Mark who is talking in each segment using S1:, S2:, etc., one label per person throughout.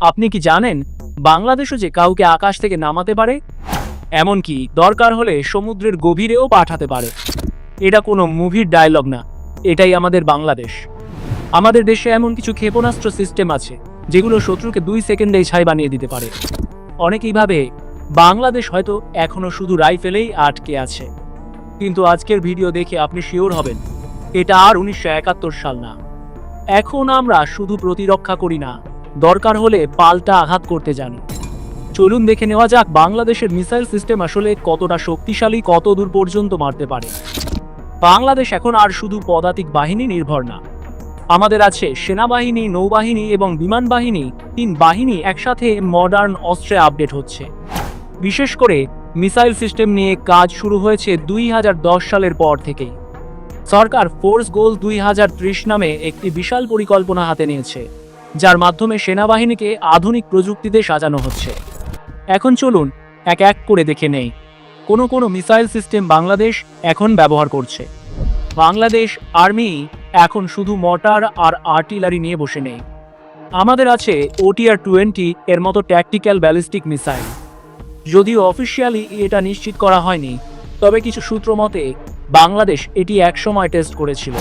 S1: আপনি কি জানেন বাংলাদেশও যে কাউকে আকাশ থেকে নামাতে পারে, এমনকি দরকার হলে সমুদ্রের গভীরেও পাঠাতে পারে। এটা কোনো মুভির ডায়লগ না, এটাই আমাদের বাংলাদেশ। আমাদের দেশে এমন কিছু ক্ষেপণাস্ত্র সিস্টেম আছে যেগুলো শত্রুকে 2 সেকেন্ডেই ছাই বানিয়ে দিতে পারে। অনেকেই ভাবে বাংলাদেশ হয়তো এখনো শুধু রাইফেলেই আটকে আছে, কিন্তু আজকের ভিডিও দেখে আপনি শিওর হবেন এটা আর 1971 সাল না। এখন আমরা শুধু প্রতিরক্ষা করি না, দরকার হলে পাল্টা আঘাত করতে জানি। চলুন দেখে নেওয়া যাক বাংলাদেশের মিসাইল সিস্টেম আসলে কতটা শক্তিশালী, কত দূর পর্যন্ত মারতে পারে। বাংলাদেশ এখন আর শুধু পদাতিক বাহিনী নির্ভর না, আমাদের আছে সেনাবাহিনী, নৌবাহিনী এবং বিমান বাহিনী। 3 বাহিনী একসাথে মডার্ন অস্ত্রে আপডেট হচ্ছে। বিশেষ করে মিসাইল সিস্টেম নিয়ে কাজ শুরু হয়েছে 2010 সালের পর থেকেই। সরকার ফোর্স গোল 2030 নামে একটি বিশাল পরিকল্পনা হাতে নিয়েছে, যার মাধ্যমে সেনাবাহিনীকে আধুনিক প্রযুক্তিতে সাজানো হচ্ছে। এখন চলুন এক এক করে দেখে নেই কোন মিসাইল সিস্টেম বাংলাদেশ এখন ব্যবহার করছে। বাংলাদেশ আর্মি এখন শুধু মর্টার আর আর্টিলারি নিয়ে বসে নেই। আমাদের আছে OTR-20 এর মতো ট্যাকটিক্যাল ব্যালিস্টিক মিসাইল। যদিও অফিসিয়ালি এটা নিশ্চিত করা হয়নি, তবে কিছু সূত্র মতে বাংলাদেশ এটি একসময় টেস্ট করেছিল।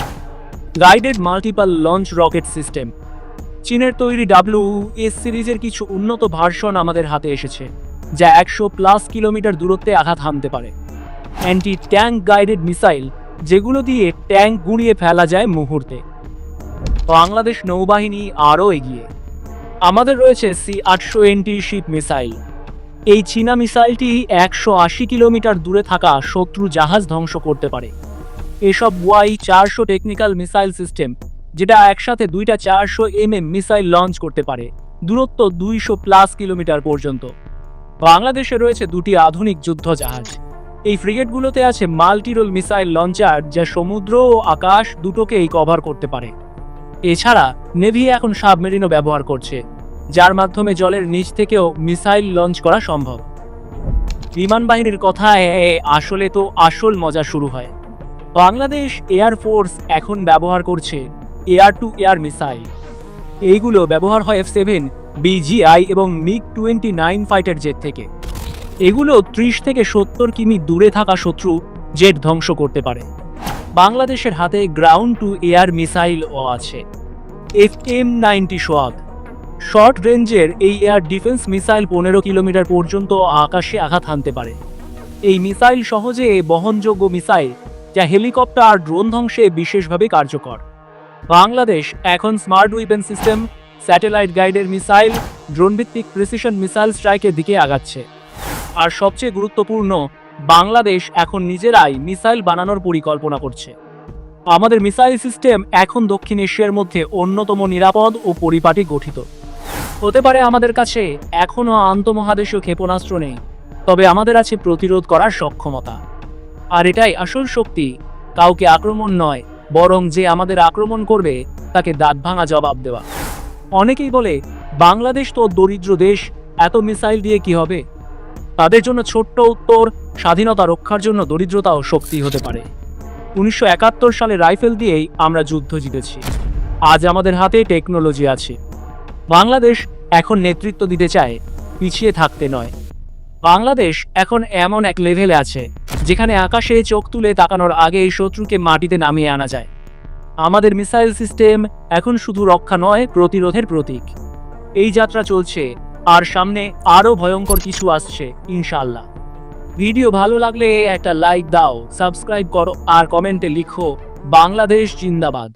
S1: Guided multiple launch rocket system, চীনের তৈরি WS সিরিজের কিছু উন্নত ভার্সন আমাদের হাতে এসেছে, যা 100+ কিলোমিটার দূরত্বে আঘাত হানতে পারে। অ্যান্টি ট্যাঙ্ক গাইডেড মিসাইল, যেগুলো দিয়ে ট্যাঙ্ক গুঁড়িয়ে ফেলা যায় মুহূর্তে। বাংলাদেশ নৌবাহিনী আরও এগিয়ে। আমাদের রয়েছে C-800NT শিপ মিসাইল। এই চীনা মিসাইলটি 180 কিলোমিটার দূরে থাকা শত্রু জাহাজ ধ্বংস করতে পারে। এসব Y-400 টেকনিক্যাল মিসাইল সিস্টেম, যেটা একসাথে 2টা 400 mm মিসাইল লঞ্চ করতে পারে দূরত্ব 200+ কিলোমিটার পর্যন্ত। বাংলাদেশে রয়েছে 2টি আধুনিক যুদ্ধ জাহাজ। এই ফ্রিগেটগুলোতে আছে মাল্টিরোল মিসাইল লঞ্চার, যা সমুদ্র ও আকাশ দুটোকেই কভার করতে পারে। এছাড়া নেভি এখন সাবমেরিনও ব্যবহার করছে, যার মাধ্যমে জলের নিচ থেকেও মিসাইল লঞ্চ করা সম্ভব। বিমান বাহিনীর কথায় আসলে তো আসল মজা শুরু হয়। বাংলাদেশ এয়ারফোর্স এখন ব্যবহার করছে এয়ার টু এয়ার মিসাইল। এইগুলো ব্যবহার হয় F-7, BGI এবং MiG-29 ফাইটার জেট থেকে। এগুলো 30 থেকে 70 কিমি দূরে থাকা শত্রু জেট ধ্বংস করতে পারে। বাংলাদেশের হাতে গ্রাউন্ড টু এয়ার মিসাইলও আছে, FM-90 সোয়াগ। শর্ট রেঞ্জের এই এয়ার ডিফেন্স মিসাইল 15 কিলোমিটার পর্যন্ত আকাশে আঘাত হানতে পারে। এই মিসাইল সহজে বহনযোগ্য মিসাইল, যা হেলিকপ্টার আর ড্রোন ধ্বংসে বিশেষভাবে কার্যকর। বাংলাদেশ এখন স্মার্ট ওয়েপন সিস্টেম, স্যাটেলাইট গাইডের মিসাইল, ড্রোনভিত্তিক প্রিসিশন মিসাইল স্ট্রাইকের দিকে আগাচ্ছে। আর সবচেয়ে গুরুত্বপূর্ণ, বাংলাদেশ এখন নিজেরাই মিসাইল বানানোর পরিকল্পনা করছে। আমাদের মিসাইল সিস্টেম এখন দক্ষিণ এশিয়ার মধ্যে অন্যতম নিরাপদ ও পরিপাটি গঠিত। হতে পারে আমাদের কাছে এখনও আন্তঃমহাদেশীয় ক্ষেপণাস্ত্র নেই, তবে আমাদের আছে প্রতিরোধ করার সক্ষমতা। আর এটাই আসল শক্তি, কাউকে আক্রমণ নয়, বরং যে আমাদের আক্রমণ করবে তাকে দাঁত ভাঙা জবাব দেওয়া। অনেকেই বলে বাংলাদেশ তো দরিদ্র দেশ, এত মিসাইল দিয়ে কি হবে? তাদের জন্য ছোট্ট উত্তর, স্বাধীনতা রক্ষার জন্য দরিদ্রতাও শক্তি হতে পারে। 1971 সালে রাইফেল দিয়েই আমরা যুদ্ধ জিতেছি। আজ আমাদের হাতে টেকনোলজি আছে। বাংলাদেশ এখন নেতৃত্ব দিতে চায়, পিছিয়ে থাকতে নয়। বাংলাদেশ এখন এমন এক লেভেলে আছে যেখানে আকাশে চোখ তুলে তাকানোর আগে এই শত্রুকে মাটিতে নামিয়ে আনা যায়। আমাদের মিসাইল সিস্টেম এখন শুধু রক্ষা নয়, প্রতিরোধের প্রতীক। এই যাত্রা চলছে, আর সামনে আরও ভয়ঙ্কর কিছু আসছে ইনশাআল্লাহ। ভিডিও ভালো লাগলে একটা লাইক দাও, সাবস্ক্রাইব করো আর কমেন্টে লিখো বাংলাদেশ জিন্দাবাদ।